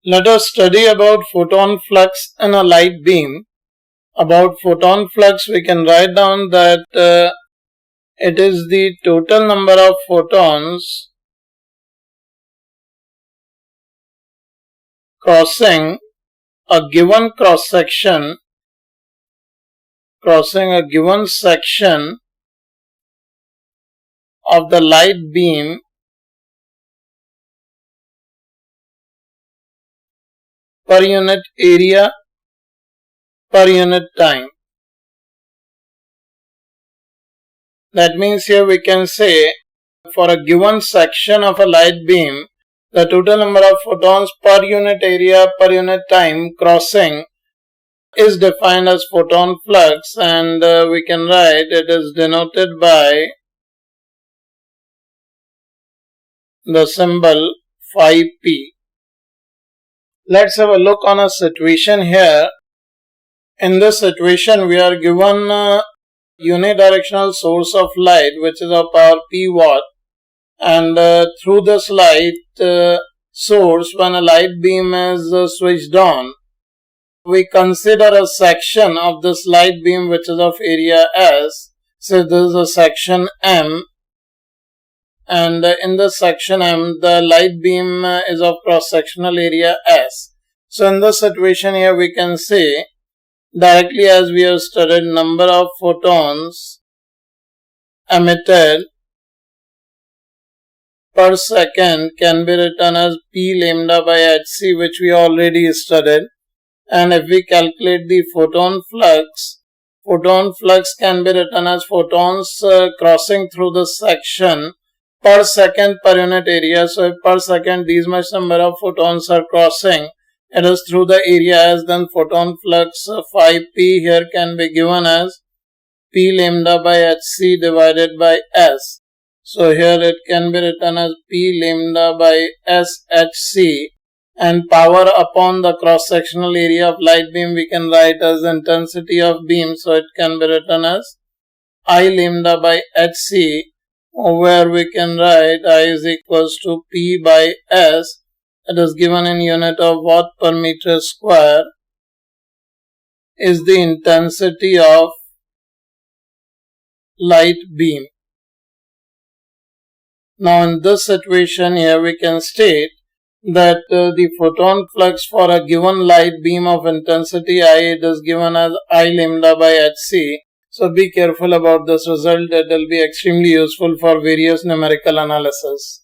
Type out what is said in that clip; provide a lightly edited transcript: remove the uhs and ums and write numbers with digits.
Let us study about photon flux in a light beam. About photon flux, we can write down that it is the total number of photons crossing a given section of the light beam per unit area per unit time. That means here we can say for a given section of a light beam, the total number of photons per unit area per unit time crossing is defined as photon flux, and we can write it is denoted by the symbol phi p. Let's have a look on a situation here. In this situation, we are given a unidirectional source of light which is of power p watt, and through this light source, when a light beam is switched on, we consider a section of this light beam which is of area S. So this is a section M, and in this section M, the light beam is of cross-sectional area S. So in this situation here, we can say directly, as we have studied, number of photons emitted per second can be written as P lambda by Hc, which we already studied. And if we calculate the photon flux can be written as photons crossing through the section per second per unit area. So if per second these much number of photons are crossing, it is through the area S, then photon flux phi p here can be given as P lambda by Hc divided by S. So here it can be written as P lambda by S Hc, and power upon the cross-sectional area of light beam we can write as intensity of beam. So it can be written as I lambda by Hc, where we can write I is equals to P by S. It is given in unit of watt per meter square, is the intensity of light beam. Now in this situation here we can state that the photon flux for a given light beam of intensity I, it is given as I lambda by Hc. So be careful about this result. It will be extremely useful for various numerical analysis.